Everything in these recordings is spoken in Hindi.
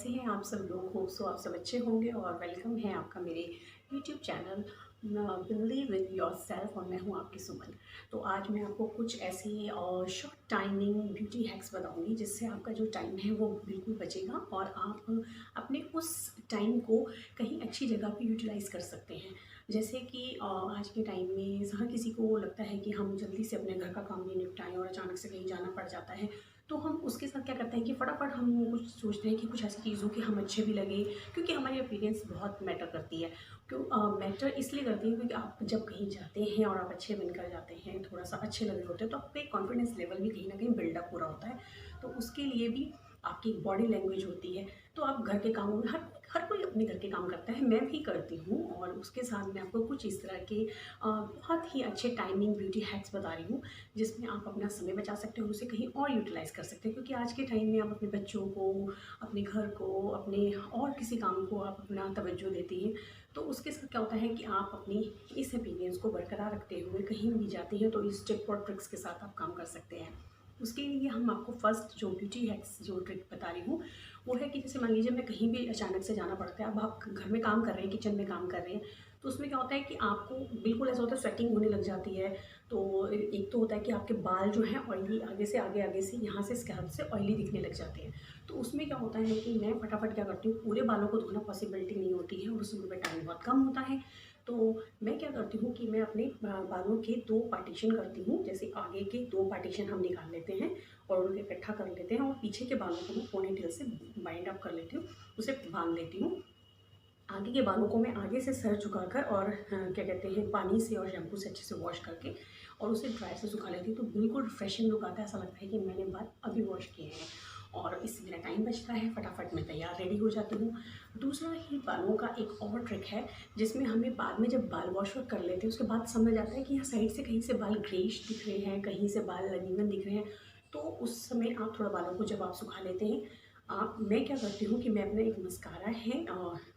कैसे हैं आप सब लोग? होप सो आप सब अच्छे होंगे और वेलकम है आपका मेरे YouTube channel believe in yourself और मैं हूं आपकी सुमन। तो आज मैं आपको कुछ ऐसी शॉर्ट टाइमिंग ब्यूटी हैक्स बताऊंगी जिससे आपका जो टाइम है वो बिल्कुल बचेगा और आप अपने उस टाइम को कहीं अच्छी जगह पे यूटिलाइज़ कर सकते हैं। जैसे कि आज के टाइम में हर किसी को लगता है कि हम जल्दी से अपने घर का काम नहीं निपटाएं और अचानक से कहीं जाना पड़ जाता है, तो हम उसके साथ क्या करते हैं कि फटाफट हम कुछ सोचते हैं कि कुछ ऐसी चीज़ों कि हम अच्छे भी लगे, क्योंकि हमारी अपीयरेंस बहुत मैटर करती है। मैटर इसलिए करती है क्योंकि आप जब कहीं जाते हैं और आप अच्छे बनकर जाते हैं, थोड़ा सा अच्छे लग रहे होते हैं, तो आप पे कॉन्फिडेंस लेवल भी कहीं ना कहीं बिल्डअप हो रहा होता है। तो उसके लिए भी आपकी बॉडी लैंग्वेज होती है। तो आप घर के कामों में हर हर कोई अपने घर के काम करता है, मैं भी करती हूँ, और उसके साथ मैं आपको कुछ इस तरह के बहुत ही अच्छे टाइमिंग ब्यूटी हैक्स बता रही हूँ जिसमें आप अपना समय बचा सकते हो, उसे कहीं और यूटिलाइज़ कर सकते हैं। क्योंकि आज के टाइम में आप अपने बच्चों को, अपने घर को, अपने और किसी काम को आप अपना तवज्जो देती हैं, तो उसके साथ क्या होता है कि आप अपनी इस ओपिनियंस को बरकरार रखते हुए कहीं भी जाती हैं तो इस टिप और ट्रिक्स के साथ आप काम कर सकते हैं। उसके लिए हम आपको फर्स्ट जो ब्यूटी हैक्स जो ट्रिक बता रही हूँ वो है कि जैसे मान लीजिए मैं कहीं भी अचानक से जाना पड़ता है, अब आप घर में काम कर रहे हैं, किचन में काम कर रहे हैं, तो उसमें क्या होता है कि आपको बिल्कुल ऐसा होता है, स्वेटिंग होने लग जाती है। तो एक तो होता है कि आपके बाल जो हैं ऑयली, आगे से आगे से यहाँ से स्कैल्प से ऑयली दिखने लग जाते हैं। तो उसमें क्या होता है कि मैं फटाफट क्या करती हूँ, पूरे बालों को धोना पॉसिबिलिटी नहीं होती है और उस समय पे टाइम बहुत कम होता है। तो मैं क्या करती हूँ कि मैं अपने बालों के 2 पार्टीशन करती हूँ। जैसे आगे के 2 पार्टीशन हम निकाल लेते हैं और उनको इकट्ठा कर लेते हैं, और पीछे के बालों को मैं पोनीटेल से बाइंड अप कर लेती हूँ, उसे बांध लेती हूँ। आगे के बालों को मैं आगे से सर झुकाकर और क्या कहते हैं, पानी से और शैम्पू से अच्छे से वॉश करके और उसे ड्राई से सुखा लेती हूँ, तो बिल्कुल रिफ्रेशिंग लुक आता है, ऐसा लगता है कि मैंने बाल अभी वॉश किए हैं और इससे मेरा टाइम बचता है, फटाफट मैं तैयार रेडी हो जाती हूँ। दूसरा ही बालों का एक और ट्रिक है जिसमें हमें बाद में जब बाल वॉश कर लेते हैं उसके बाद समझ आता है कि यहाँ साइड से कहीं से बाल ग्रेइश दिख रहे हैं, कहीं से बाल अनइवन दिख रहे हैं। तो उस समय आप थोड़ा बालों को जब आप सुखा लेते हैं, आप मैं क्या करती हूँ कि मैं अपना एक मस्कारा है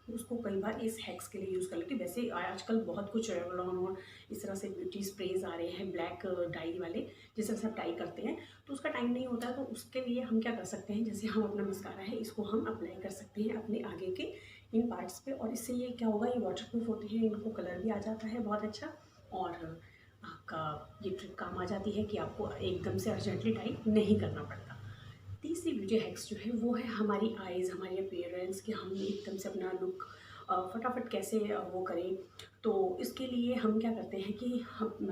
उसको कई बार इस हैक्स के लिए यूज़ कर लेती हूँ। वैसे आजकल बहुत कुछ रेवलॉन और इस तरह से ब्यूटी स्प्रेज आ रहे हैं ब्लैक डाई वाले, जिससे सब डाई करते हैं, तो उसका टाइम नहीं होता है। तो उसके लिए हम क्या कर सकते हैं, जैसे हम अपना मस्कारा है इसको हम अप्लाई कर सकते हैं अपने आगे के इन पार्ट्स पे, और इससे ये क्या होगा, ये वाटरप्रूफ होती है, इनको कलर भी आ जाता है बहुत अच्छा, और आपका ये ट्रिक काम आ जाती है कि आपको एकदम से अर्जेंटली डाई नहीं करना पड़ता। तीसरी ब्यूटी हैक्स जो है वो है हमारी आइज़, हमारी अपीयरेंस, कि हम एकदम से अपना लुक फटाफट कैसे वो करें। तो इसके लिए हम क्या करते हैं कि हम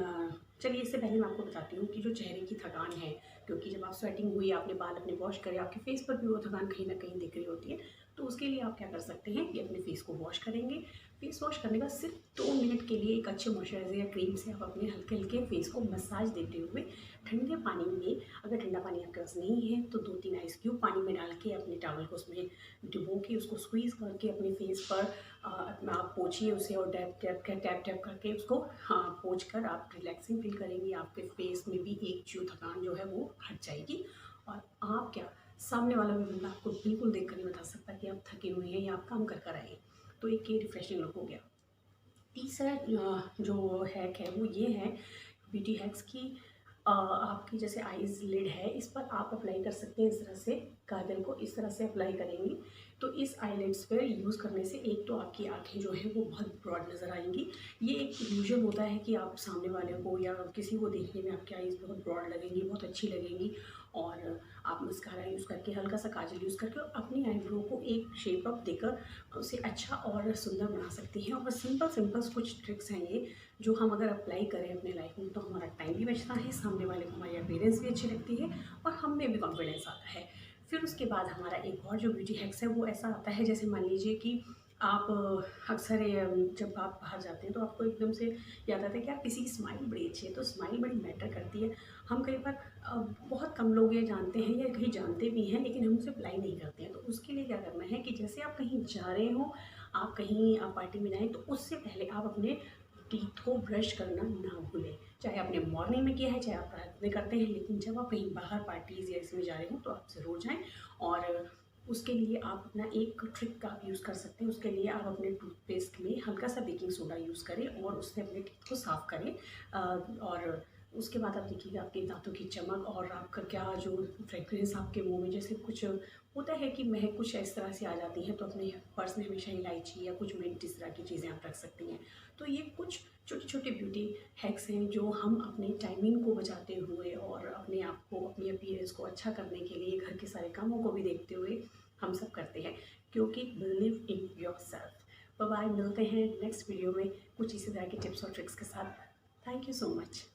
चलिए इससे पहले मैं आपको बताती हूँ कि जो चेहरे की थकान है, क्योंकि जब आप स्वेटिंग हुई, आपने बाल अपने वॉश करे, आपके फेस पर भी वो थकान कहीं ना कहीं दिख रही होती है, तो उसके लिए आप क्या कर सकते हैं कि अपने फेस को वॉश करेंगे। फेस वॉश करने का सिर्फ 2 मिनट के लिए एक अच्छे मॉइस्चराइजर या क्रीम से आप अपने हल्के हल्के फेस को मसाज देते हुए ठंडे पानी में, अगर ठंडा पानी आपके पास नहीं है तो 2-3 आइस क्यूब पानी में डाल के अपने टॉवल को उसमें डुबो के उसको स्क्वीज़ करके अपने फेस पर अपना आप पोंछिए उसे, और टैप टैप करके उसको पोंछ कर आप रिलैक्सिंग फील करेंगी। आपके फेस में भी एक जो थकान जो है वो हट जाएगी, और आप क्या, सामने वाला भी बंदा आपको बिल्कुल देख कर नहीं बता सकता कि आप थके हुए हैं या आप काम कर कर आए हैं। तो एक ये रिफ्रेशिंग लुक हो गया। तीसरा जो हैक है वो ये है ब्यूटी हैक्स की, आपकी जैसे आईज लिड है इस पर आप अप्लाई कर सकते हैं, इस तरह से काजल को इस तरह से अप्लाई करेंगी तो इस आईलिड्स पर यूज़ करने से एक तो आपकी आंखें जो हैं वो बहुत ब्रॉड नज़र आएंगी। ये एक इल्यूजन होता है कि आप सामने वाले को या किसी को देखने में आपकी आईज बहुत ब्रॉड लगेंगी, बहुत अच्छी लगेंगी, और आप मस्कारा यूज़ करके, हल्का सा काजल यूज़ करके अपनी आईब्रो को एक शेप अप देकर उसे अच्छा और सुंदर बना सकती हैं। और सिंपल सिंपल कुछ ट्रिक्स हैं ये, जो हम अगर अप्लाई करें अपने लाइफ में तो हमारा टाइम भी बचता है, सामने वाले को हमारी अपीयरेंस भी अच्छी लगती है और हम में भी कॉन्फिडेंस आता है। फिर उसके बाद हमारा एक और जो ब्यूटी हैक्स है वो ऐसा आता है, जैसे मान लीजिए कि आप अक्सर जब आप बाहर जाते हैं तो आपको एकदम से याद आता है कि यार किसी की स्माइल बड़ी अच्छी है, तो स्माइल बड़ी मैटर करती है। हम कई बार बहुत कम लोग ये जानते हैं या कहीं जानते भी हैं लेकिन हम उसे अप्लाई नहीं करते हैं। तो उसके लिए क्या करना है कि जैसे आप कहीं जा रहे हो, आप कहीं पार्टी में जाएँ, तो उससे पहले आप अपने टीथ को ब्रश करना ना भूलें। चाहे आपने मॉर्निंग में किया है, चाहे आप रात में करते हैं, लेकिन जब आप कहीं बाहर पार्टीज़ या इसमें जा रहे हो तो आप ज़रूर जाएँ। और उसके लिए आप अपना एक ट्रिक का आप यूज़ कर सकते हैं। उसके लिए आप अपने टूथपेस्ट में हल्का सा बेकिंग सोडा यूज़ करें और उससे अपने टीथ को साफ़ करें, और उसके बाद आप देखिएगा आपके दांतों की चमक और आपका क्या जो फ्रेग्रेंस आपके मुंह में जैसे कुछ होता है कि महक कुछ इस तरह से आ जाती है, तो अपने पर्स में हमेशा इलायची या कुछ मिंट इस तरह की चीज़ें आप रख सकती हैं। तो ये कुछ छोटे छोटे ब्यूटी हैक्स हैं जो हम अपने टाइमिंग को बचाते हुए और अपने आप को, अपनी अपीयरेंस को अच्छा करने के लिए, घर के सारे कामों को भी देखते हुए हम सब करते हैं, क्योंकि believe in yourself. Bye, मिलते हैं नेक्स्ट वीडियो में कुछ इसी तरह के टिप्स और ट्रिक्स के साथ। Thank you so much.